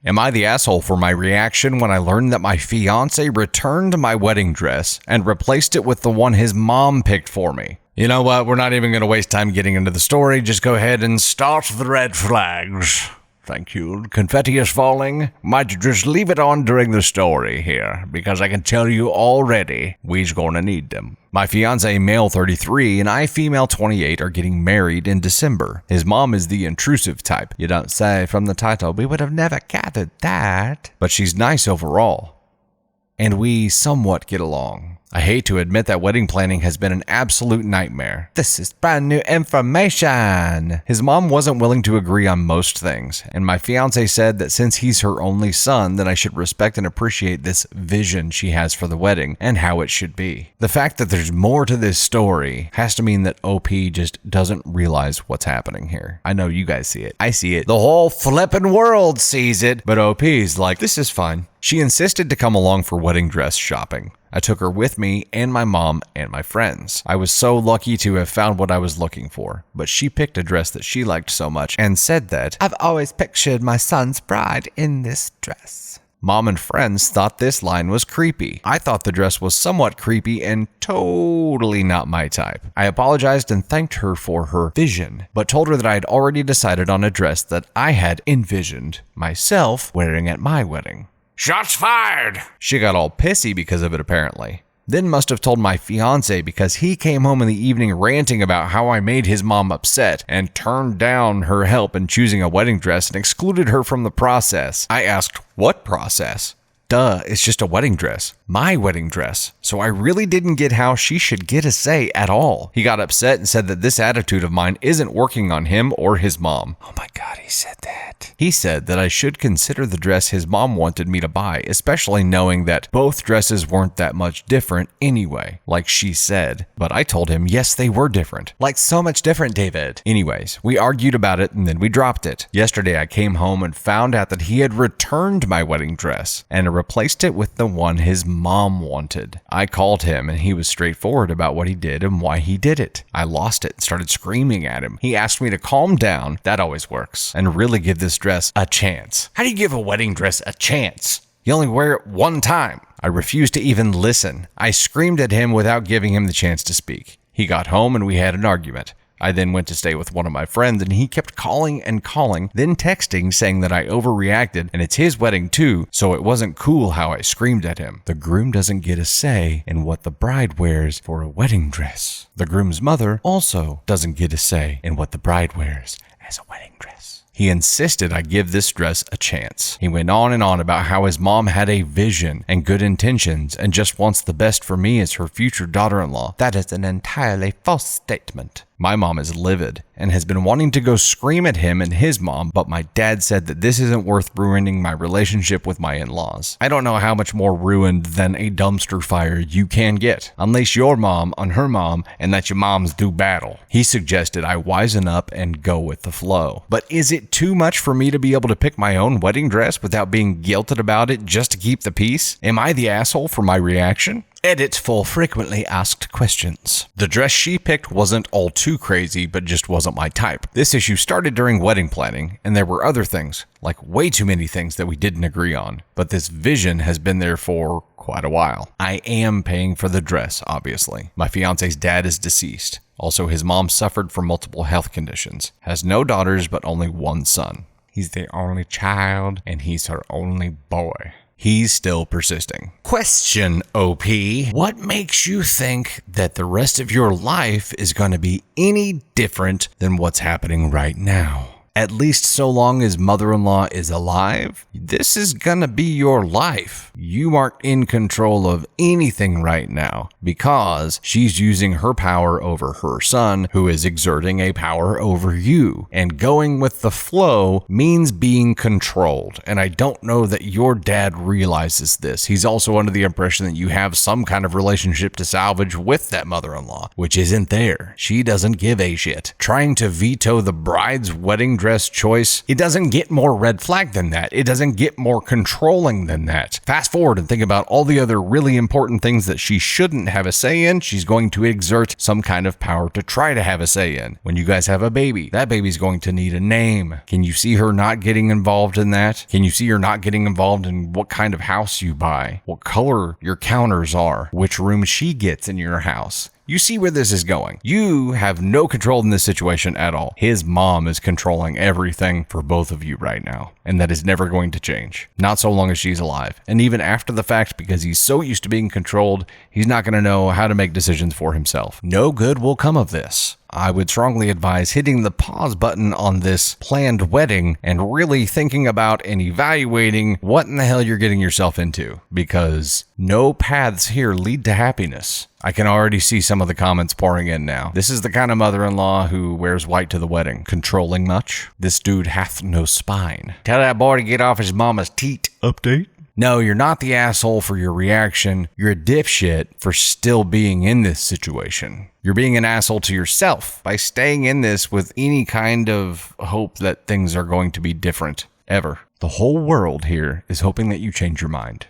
Am I the asshole for my reaction when I learned that my fiancé returned my wedding dress and replaced it with the one his mom picked for me? You know what? We're not even going to waste time getting into the story. Just go ahead and start the red flags. Thank you. Confetti is falling. Might you just leave it on during the story here, because I can tell you already, we's gonna need them. My fiancé, male 33, and I, female 28, are getting married in December. His mom is the intrusive type. You don't say from the title, we would have never gathered that. But she's nice overall. And we somewhat get along. I hate to admit that wedding planning has been an absolute nightmare. This is brand new information. His mom wasn't willing to agree on most things, and my fiancé said that since he's her only son, then I should respect and appreciate this vision she has for the wedding and how it should be. The fact that there's more to this story has to mean that OP just doesn't realize what's happening here. I know you guys see it. I see it. The whole flippin' world sees it, but OP's like, this is fine. She insisted to come along for wedding dress shopping. I took her with me and my mom and my friends. I was so lucky to have found what I was looking for, but she picked a dress that she liked so much and said that, I've always pictured my son's bride in this dress. Mom and friends thought this line was creepy. I thought the dress was somewhat creepy and totally not my type. I apologized and thanked her for her vision, but told her that I had already decided on a dress that I had envisioned myself wearing at my wedding. Shots fired! She got all pissy because of it apparently. Then must have told my fiancé because he came home in the evening ranting about how I made his mom upset and turned down her help in choosing a wedding dress and excluded her from the process. I asked, what process? Duh, it's just a wedding dress. My wedding dress. So I really didn't get how she should get a say at all. He got upset and said that this attitude of mine isn't working on him or his mom. Oh my God, he said that. He said that I should consider the dress his mom wanted me to buy, especially knowing that both dresses weren't that much different anyway, like she said. But I told him, yes, they were different. Like so much different, David. Anyways, we argued about it and then we dropped it. Yesterday I came home and found out that he had returned my wedding dress and replaced it with the one his mom wanted. I called him and he was straightforward about what he did and why he did it. I lost it and started screaming at him. He asked me to calm down, that always works, and really give this dress a chance. How do you give a wedding dress a chance? You only wear it one time. I refused to even listen. I screamed at him without giving him the chance to speak. He got home and we had an argument. I then went to stay with one of my friends and he kept calling and calling, then texting saying that I overreacted and it's his wedding too, so it wasn't cool how I screamed at him. The groom doesn't get a say in what the bride wears for a wedding dress. The groom's mother also doesn't get a say in what the bride wears as a wedding dress. He insisted I give this dress a chance. He went on and on about how his mom had a vision and good intentions and just wants the best for me as her future daughter-in-law. That is an entirely false statement. My mom is livid and has been wanting to go scream at him and his mom, but my dad said that this isn't worth ruining my relationship with my in-laws. I don't know how much more ruined than a dumpster fire you can get. Unleash your mom on her mom and let your moms do battle. He suggested I wisen up and go with the flow. But is it too much for me to be able to pick my own wedding dress without being guilted about it just to keep the peace? Am I the asshole for my reaction? Edit for frequently asked questions. The dress she picked wasn't all too crazy, but just wasn't my type. This issue started during wedding planning, and there were other things, like way too many things that we didn't agree on. But this vision has been there for quite a while. I am paying for the dress, obviously. My fiance's dad is deceased. Also, his mom suffered from multiple health conditions. Has no daughters, but only one son. He's the only child, and he's her only boy. He's still persisting. Question, OP. What makes you think that the rest of your life is going to be any different than what's happening right now? At least so long as mother-in-law is alive, this is gonna be your life. You aren't in control of anything right now because she's using her power over her son, who is exerting a power over you. And going with the flow means being controlled. And I don't know that your dad realizes this. He's also under the impression that you have some kind of relationship to salvage with that mother-in-law, which isn't there. She doesn't give a shit. Trying to veto the bride's wedding dress dress choice, it doesn't get more red flag than that. It doesn't get more controlling than that. Fast forward and think about all the other really important things that she shouldn't have a say in. She's going to exert some kind of power to try to have a say in. When you guys have a baby, that baby's going to need a name. Can you see her not getting involved in that? Can you see her not getting involved in what kind of house you buy, what color your counters are, which room she gets in your house? You see where this is going. You have no control in this situation at all. His mom is controlling everything for both of you right now, and that is never going to change. Not so long as she's alive. And even after the fact, because he's so used to being controlled, he's not going to know how to make decisions for himself. No good will come of this. I would strongly advise hitting the pause button on this planned wedding and really thinking about and evaluating what in the hell you're getting yourself into, because no paths here lead to happiness. I can already see some of the comments pouring in now. This is the kind of mother-in-law who wears white to the wedding. Controlling much? This dude hath no spine. Tell that boy to get off his mama's teat. Update? No, you're not the asshole for your reaction. You're a dipshit for still being in this situation. You're being an asshole to yourself by staying in this with any kind of hope that things are going to be different, ever. The whole world here is hoping that you change your mind.